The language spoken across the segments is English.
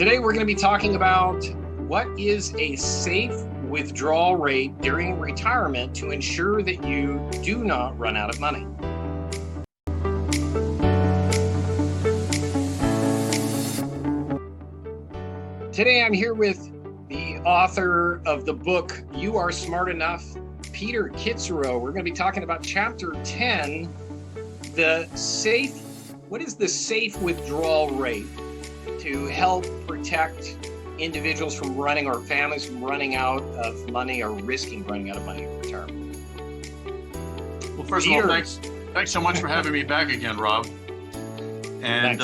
Today we're going to be talking about what is a safe withdrawal rate during retirement to ensure that you do not run out of money. Today I'm here with the author of the book, You Are Smart Enough, Peter Kitzerow. We're going to be talking about Chapter 10, what is the safe withdrawal rate to help protect individuals from running or families from running out of money or risking running out of money in retirement. Well, first of all, thanks so much for having me back again, Rob. And,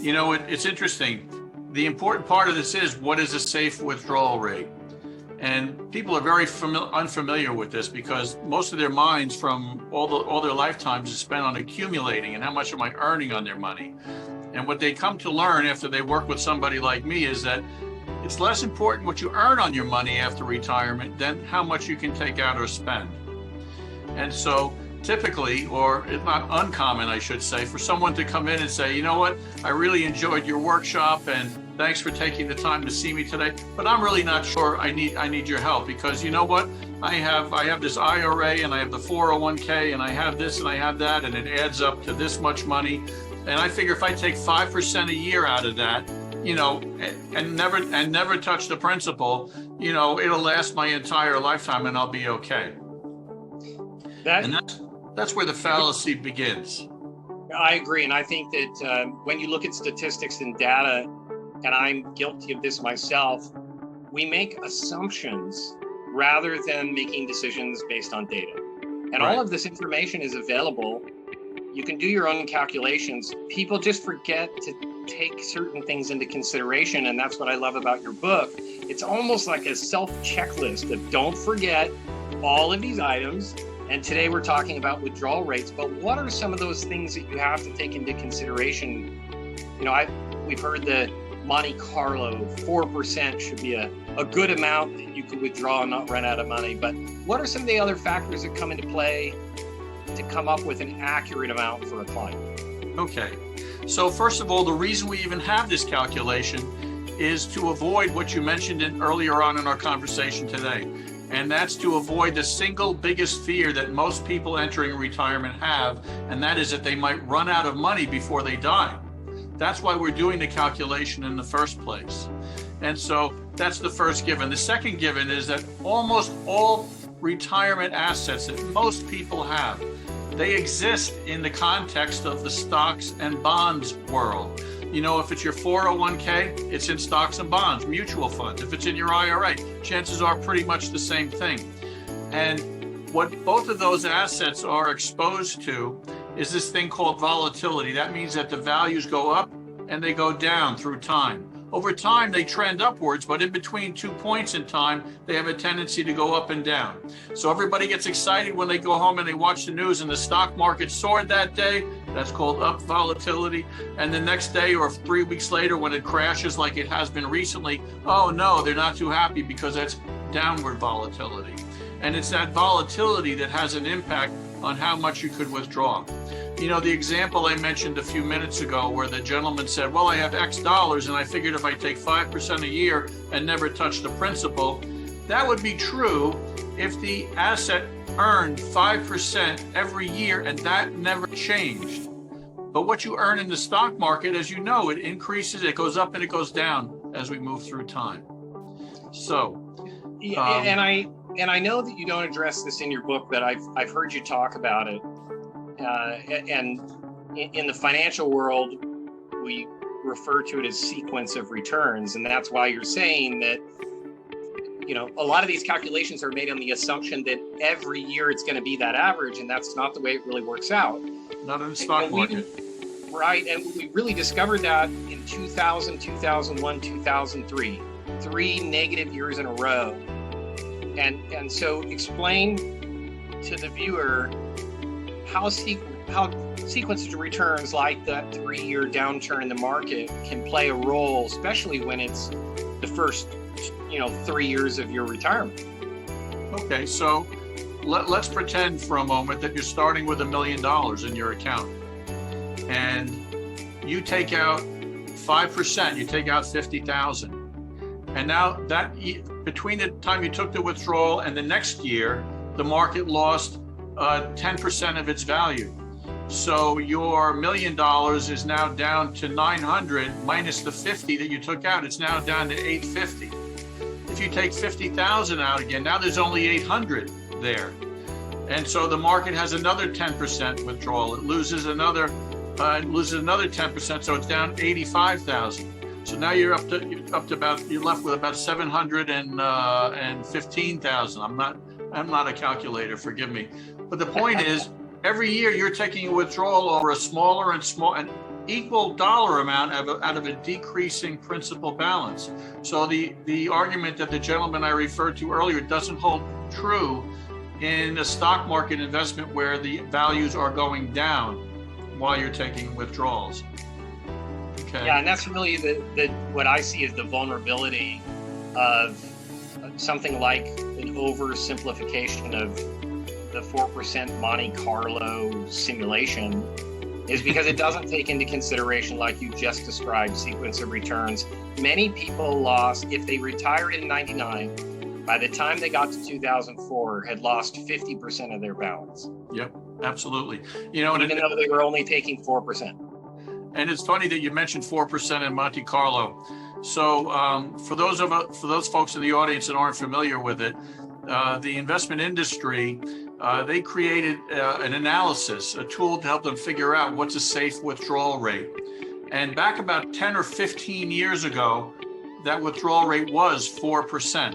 it's interesting. The important part of this is, what is a safe withdrawal rate? And people are very unfamiliar with this because most of their minds from all their lifetimes is spent on accumulating and how much am I earning on their money. And what they come to learn after they work with somebody like me is that it's less important what you earn on your money after retirement than how much you can take out or spend. And so typically, or it's not uncommon, I should say, for someone to come in and say, you know what, I really enjoyed your workshop and thanks for taking the time to see me today, but I'm really not sure I need your help because you know what, I have this IRA and I have the 401k and I have this and I have that and it adds up to this much money. And I figure if I take 5% a year out of that, and never touch the principal, it'll last my entire lifetime and I'll be okay. That's where the fallacy begins. I agree. And I think that when you look at statistics and data, and I'm guilty of this myself, we make assumptions rather than making decisions based on data. And all of this information is available. You can do your own calculations. People just forget to take certain things into consideration. And that's what I love about your book. It's almost like a self-checklist of don't forget all of these items. And today we're talking about withdrawal rates, but what are some of those things that you have to take into consideration? We've heard the Monte Carlo 4% should be a good amount that you could withdraw and not run out of money. But what are some of the other factors that come into play to come up with an accurate amount for a client? Okay. So first of all, the reason we even have this calculation is to avoid what you mentioned earlier on in our conversation today. And that's to avoid the single biggest fear that most people entering retirement have, and that is that they might run out of money before they die. That's why we're doing the calculation in the first place. And so that's the first given. The second given is that almost all retirement assets that most people have, they exist in the context of the stocks and bonds world. If it's your 401k, it's in stocks and bonds, mutual funds. If it's in your IRA, chances are pretty much the same thing. And what both of those assets are exposed to is this thing called volatility. That means that the values go up and they go down through time. Over time, they trend upwards, but in between 2 points in time, they have a tendency to go up and down. So everybody gets excited when they go home and they watch the news and the stock market soared that day. That's called up volatility. And the next day or 3 weeks later, when it crashes like it has been recently, oh no, they're not too happy because that's downward volatility. And it's that volatility that has an impact on how much you could withdraw. The example I mentioned a few minutes ago where the gentleman said, well, I have X dollars and I figured if I take 5% a year and never touch the principal, that would be true if the asset earned 5% every year and that never changed. But what you earn in the stock market, as you know, it increases, it goes up and it goes down as we move through time. So, and I know that you don't address this in your book, but I've heard you talk about it. And in the financial world, we refer to it as sequence of returns. And that's why you're saying that, a lot of these calculations are made on the assumption that every year it's going to be that average. And that's not the way it really works out. Not in the stock market. Right. And we really discovered that in 2000, 2001, 2003, 3 negative years in a row. And so explain to the viewer how sequences of returns like that 3-year downturn in the market can play a role, especially when it's the first, 3 years of your retirement. Okay, so let's pretend for a moment that you're starting with $1 million in your account and you take out 5%, you take out 50,000. And now between the time you took the withdrawal and the next year, the market lost 10% of its value. So your $1 million is now down to 900 minus the 50 that you took out. It's now down to 850. If you take 50,000 out again, now there's only 800 there. And so the market has another 10% withdrawal. It loses another 10%, so it's down 85,000. So now you're up to you're left with about 715,000. I'm not a calculator, forgive me. But the point is, every year you're taking a withdrawal over a smaller and equal dollar amount out of a decreasing principal balance. So the argument that the gentleman I referred to earlier doesn't hold true in a stock market investment where the values are going down while you're taking withdrawals. Okay. Yeah, and that's really the what I see as the vulnerability of something like an oversimplification of the 4% Monte Carlo simulation, is because it doesn't take into consideration, like you just described, sequence of returns. Many people lost, if they retired in 99, by the time they got to 2004, had lost 50% of their balance. Yep, absolutely. Even though they were only taking 4%. And it's funny that you mentioned 4% in Monte Carlo. So for those folks in the audience that aren't familiar with it, the investment industry, they created an analysis, a tool to help them figure out what's a safe withdrawal rate. And back about 10 or 15 years ago, that withdrawal rate was 4%.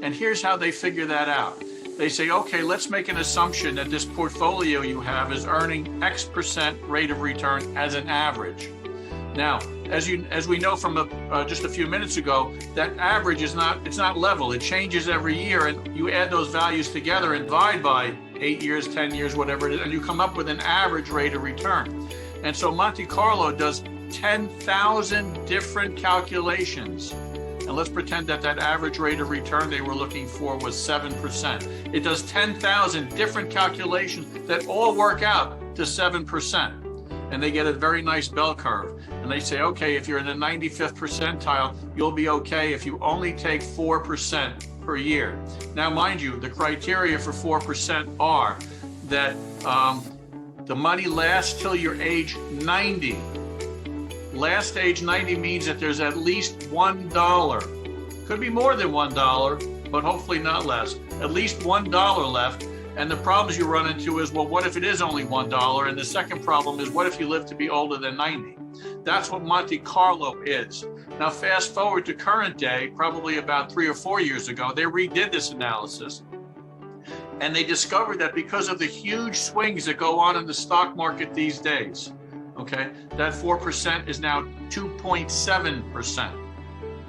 And here's how they figure that out. They say, okay, let's make an assumption that this portfolio you have is earning X% rate of return as an average. Now, as we know from just a few minutes ago, that average it's not level. It changes every year, and you add those values together and divide by 8 years, 10 years, whatever it is, and you come up with an average rate of return. And so Monte Carlo does 10,000 different calculations. And let's pretend that average rate of return they were looking for was 7%. It does 10,000 different calculations that all work out to 7%. And they get a very nice bell curve. And they say, okay, if you're in the 95th percentile, you'll be okay if you only take 4% per year. Now, mind you, the criteria for 4% are that the money lasts till your age 90. Last age 90 means that there's at least $1. Could be more than $1, but hopefully not less. At least $1 left. And the problems you run into is, well, what if it is only $1? And the second problem is, what if you live to be older than 90? That's what Monte Carlo is. Now, fast forward to current day, probably about 3 or 4 years ago, they redid this analysis. And they discovered that because of the huge swings that go on in the stock market these days, okay, that 4% is now 2.7%.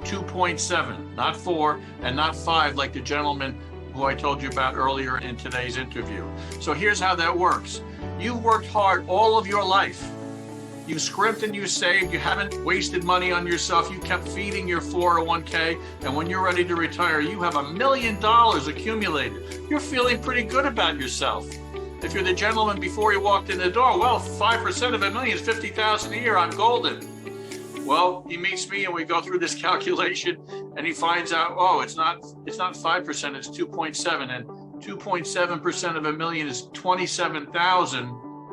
2.7, not 4 and not 5 like the gentleman who I told you about earlier in today's interview. So here's how that works. You've worked hard all of your life. You scrimped and you saved. You haven't wasted money on yourself. You kept feeding your 401k. And when you're ready to retire, you have $1 million accumulated. You're feeling pretty good about yourself. If you're the gentleman before he walked in the door, well, 5% of $1 million is $50,000 a year. I'm golden. Well, he meets me and we go through this calculation and he finds out, oh, it's not 5%, it's 2.7, and 2.7% of $1 million is 27,000.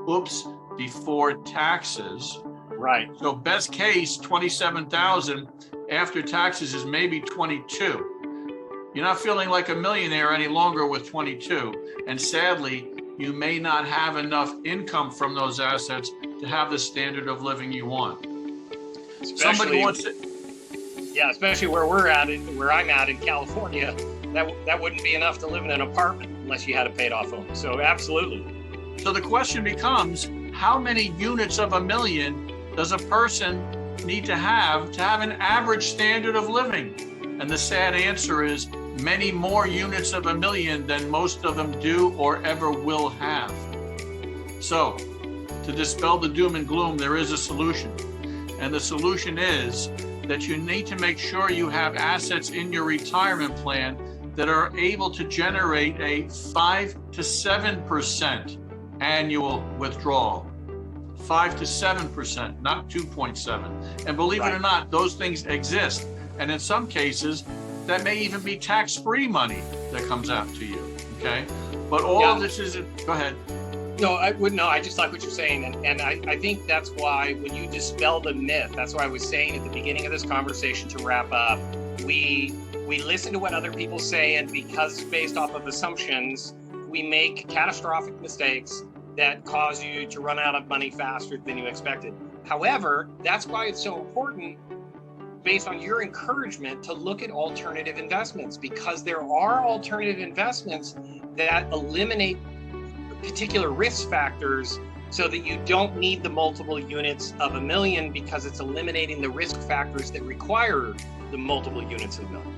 Oops, before taxes. Right. So best case, 27,000 after taxes is maybe 22. You're not feeling like a millionaire any longer with 22. And sadly, you may not have enough income from those assets to have the standard of living you want. Somebody wants to, yeah, especially where I'm at in California, that wouldn't be enough to live in an apartment unless you had a paid off home. So absolutely. So the question becomes, how many units of $1 million does a person need to have an average standard of living? And the sad answer is many more units of $1 million than most of them do or ever will have. So to dispel the doom and gloom, there is a solution. And the solution is that you need to make sure you have assets in your retirement plan that are able to generate a 5 to 7% annual withdrawal. 5 to 7%, not 2.7. And believe it or not, those things exist. And in some cases, that may even be tax-free money that comes out to you, okay? But all of this is, go ahead. No, I just like what you're saying. And I think that's why when you dispel the myth, that's why I was saying at the beginning of this conversation to wrap up, we listen to what other people say, and because it's based off of assumptions, we make catastrophic mistakes that cause you to run out of money faster than you expected. However, that's why it's so important, based on your encouragement, to look at alternative investments, because there are alternative investments that eliminate particular risk factors so that you don't need the multiple units of $1 million, because it's eliminating the risk factors that require the multiple units of $1 million.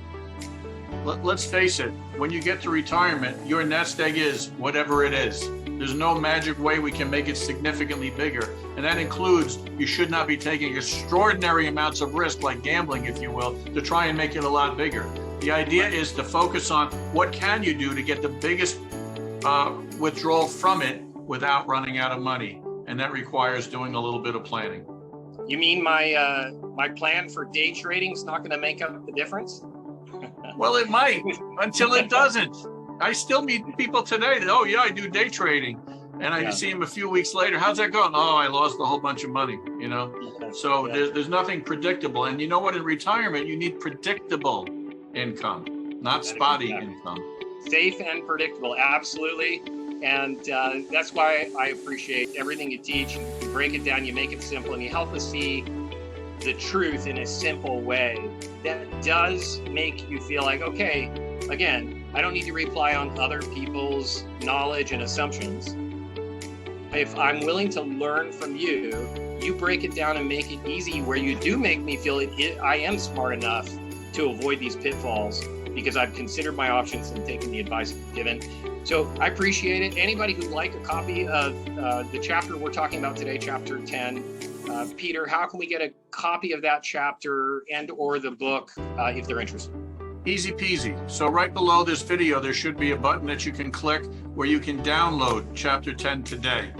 Let's face it, when you get to retirement, your nest egg is whatever it is. There's no magic way we can make it significantly bigger. And that includes, you should not be taking extraordinary amounts of risk, like gambling, if you will, to try and make it a lot bigger. The idea is to focus on what can you do to get the biggest withdrawal from it without running out of money. And that requires doing a little bit of planning. You mean my plan for day trading is not going to make up the difference? Well, it might, until it doesn't. I still meet people today that, oh yeah, I do day trading. And I see them a few weeks later. How's that going? Oh, I lost a whole bunch of money, you know? So there's nothing predictable. And you know what, in retirement, you need predictable income, not spotty income. Safe and predictable, absolutely. And that's why I appreciate everything you teach. You break it down, you make it simple, and you help us see the truth in a simple way that does make you feel like, okay, again, I don't need to rely on other people's knowledge and assumptions. If I'm willing to learn from you, you break it down and make it easy, where you do make me feel I am smart enough to avoid these pitfalls because I've considered my options and taken the advice given. So I appreciate it. Anybody who'd like a copy of the chapter we're talking about today, chapter 10, Peter, how can we get a copy of that chapter and or the book if they're interested? Easy peasy. So right below this video, there should be a button that you can click where you can download chapter 10 today.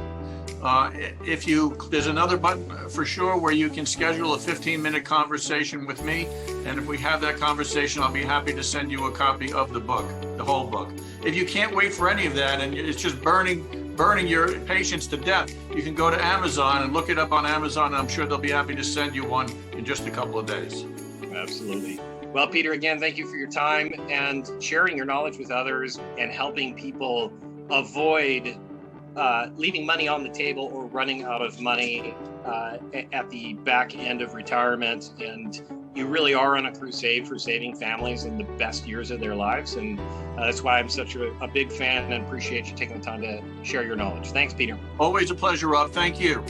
There's another button for sure where you can schedule a 15-minute conversation with me. And if we have that conversation, I'll be happy to send you a copy of the book, the whole book. If you can't wait for any of that and it's just burning your patience to death, you can go to Amazon and look it up on Amazon, and I'm sure they'll be happy to send you one in just a couple of days. Absolutely. Well, Peter, again, thank you for your time and sharing your knowledge with others and helping people avoid leaving money on the table or running out of money at the back end of retirement. And you really are on a crusade for saving families in the best years of their lives. And that's why I'm such a big fan and appreciate you taking the time to share your knowledge. Thanks, Peter. Always a pleasure, Rob. Thank you.